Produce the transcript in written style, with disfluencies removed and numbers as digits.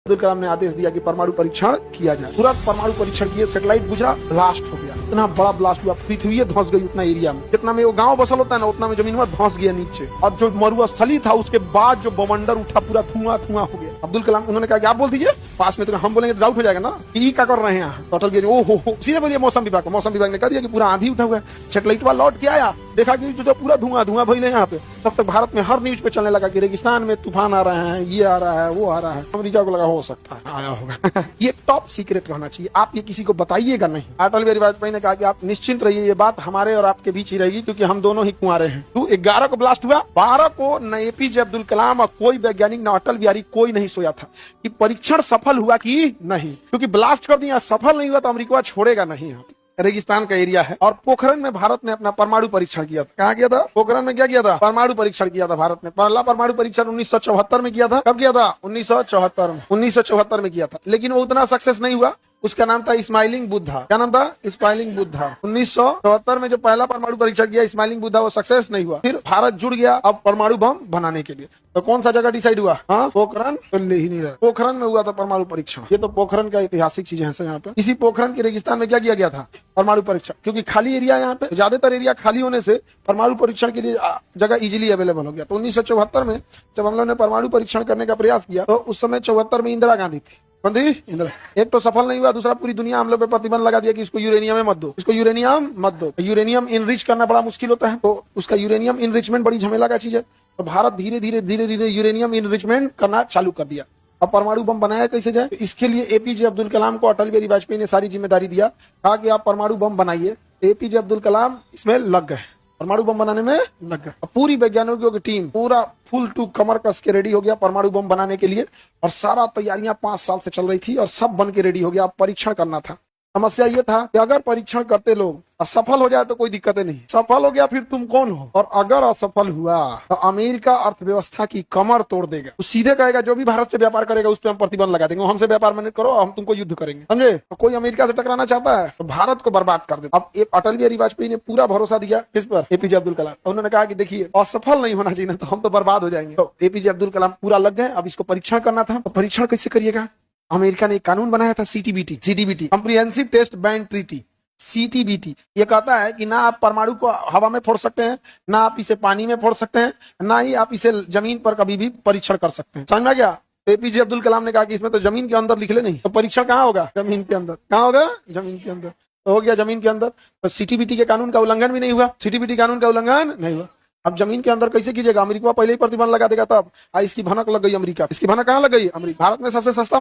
अब्दुल कलाम ने आदेश दिया कि परमाणु परीक्षण किया जाए। तुरंत परमाणु परीक्षण किए, सैटेलाइट गुजरा, ब्लास्ट हो गया। इतना बड़ा ब्लास्ट हुआ, पृथ्वी धंस गई उतना एरिया में, जितना में वो गांव बसल होता है ना उतना में जमीन में धंस गया नीचे। और जो मरुस्थली था उसके बाद जो बवंडर उठा पूरा धुआं धुआं हो गया। अब्दुल कलाम उन्होंने कहा कि आप बोल दीजिए पास में, तो हम बोलेंगे तो डाउट हो जाएगा ना कि क्या कर रहे हैं यहाँ। तो अटल बिहारी ओहो सीधे बोलिए मौसम विभाग को। मौसम विभाग ने कह दिया कि पूरा आंधी उठा हुआ है। सैटेलाइट वाला लौट के आया, देखा कि जो पूरा धुआं धुआं भइल है यहाँ पे। तब तक भारत में हर न्यूज पे चलने लगा कि रेगिस्तान में तूफान आ रहे हैं, ये आ रहा है, वो आ रहा है। अमेरिका को लगा हो सकता है आया होगा। ये टॉप सीक्रेट रहना चाहिए, आप ये किसी को बताइएगा नहीं। अटल बिहारी वाजपेयी ने कहा कि आप निश्चिंत रहिए, ये बात हमारे और आपके बीच ही रहेगी क्योंकि हम दोनों ही कुंवारे हैं। तो 11 को ब्लास्ट हुआ, 12 को न एपीजे अब्दुल कलाम और कोई वैज्ञानिक न अटल बिहारी कोई नहीं सोया था कि परीक्षण सफल हुआ कि नहीं, क्योंकि ब्लास्ट कर दिया, सफल नहीं हुआ तो अमेरिका छोड़ेगा नहीं। रेगिस्तान का एरिया है। और पोखरण में भारत ने अपना परमाणु परीक्षण किया था। कहाँ किया था? पोखरण में क्या किया था? परमाणु परीक्षण किया था भारत ने। पहला परमाणु परीक्षण 1974 में किया था। कब किया था? 1974 में। 1974 में किया था, लेकिन वो उतना सक्सेस नहीं हुआ। उसका नाम था स्माइलिंग बुद्धा। क्या नाम था? स्माइलिंग बुद्धा। 1974 में जो पहला परमाणु परीक्षण किया स्माइलिंग बुद्धा, वो सक्सेस नहीं हुआ। फिर भारत जुड़ गया अब परमाणु बम बनाने के लिए। तो कौन सा जगह डिसाइड हुआ? हाँ, पोखरण। ले ही नहीं रहा, पोखरण में हुआ था परमाणु परीक्षण। ये तो पोखरण का ऐतिहासिक चीज है यहाँ पे। इसी पोखरण के रेगिस्तान में क्या किया गया था? परमाणु परीक्षण। क्योंकि खाली एरिया यहाँ पे, ज्यादातर एरिया खाली होने से परमाणु परीक्षण के लिए जगह इजिली अवेलेबल हो गया। तो 1974 में जब हम लोगों ने परमाणु परीक्षण करने का प्रयास किया तो उस समय 74 में इंदिरा गांधी थी। इंदिरा, एक तो सफल नहीं हुआ, दूसरा पूरी दुनिया हम लोग पे प्रतिबंध लगा दिया कि इसको यूरेनियम में मत दो, इसको यूरेनियम मत दो। यूरेनियम इनरिच करना बड़ा मुश्किल होता है, तो उसका यूरेनियम इनरिचमेंट बड़ी झमेला का चीज है। तो भारत धीरे धीरे यूरेनियम इनरिचमेंट करना चालू कर दिया। अब परमाणु बम बनाया कैसे जाए, तो इसके लिए एपीजे अब्दुल कलाम को अटल बिहारी वाजपेयी ने सारी जिम्मेदारी दिया। कहा कि आप परमाणु बम बनाइए। एपीजे अब्दुल कलाम इसमें लग गए, परमाणु बम बनाने में लग गए। पूरी वैज्ञानिकों की टीम पूरा फुल टू कमर कस के रेडी हो गया परमाणु बम बनाने के लिए। और सारा तैयारियां 5 साल से चल रही थी और सब बन के रेडी हो गया। अब परीक्षण करना था। समस्या ये था कि अगर परीक्षण करते लोग और सफल हो जाए तो कोई दिक्कत नहीं, सफल हो गया फिर तुम कौन हो, और अगर असफल हुआ तो अमेरिका अर्थव्यवस्था की कमर तोड़ देगा। तो सीधे कहेगा जो भी भारत से व्यापार करेगा उस पर हम प्रतिबंध लगा देंगे, हमसे व्यापार मत करो, हम तुमको युद्ध करेंगे। समझे? तो कोई अमेरिका से टकराना चाहता है तो भारत को बर्बाद कर दे। अब अटल बिहारी वाजपेयी ने पूरा भरोसा दिया किस पर? एपीजे अब्दुल कलाम। उन्होंने कहा कि देखिए असफल नहीं होना चाहिए, तो हम तो बर्बाद हो जाएंगे। तो एपीजे अब्दुल कलाम पूरा लग गए। अब इसको परीक्षण करना था। तो परीक्षण कैसे करिएगा? अमेरिका ने एक कानून बनाया था, CTBT, comprehensive test ban treaty. CTBT ये कहता है कि ना आप परमाणु को हवा में फोड़ सकते हैं, ना आप इसे पानी में फोड़ सकते हैं, ना ही आप इसे जमीन पर कभी भी परीक्षण कर सकते हैं। समझ में गया? एपीजे अब्दुल कलाम ने कहा कि इसमें तो जमीन के अंदर लिख ले, नहीं तो परीक्षण कहाँ होगा? जमीन के अंदर। कहाँ होगा? जमीन के अंदर। तो हो गया जमीन के अंदर। तो सीटीबीटी के कानून का उल्लंघन भी नहीं हुआ, सीटीबीटी कानून का उल्लंघन नहीं हुआ। अब जमीन के अंदर कैसे कीजिएगा? अमेरिका पहले ही प्रतिबंध लगा देगा। तब इसकी भनक लग गई अमेरिका। इसकी भनक कहाँ लग गई? अमेरिका। भारत में सबसे सस्ता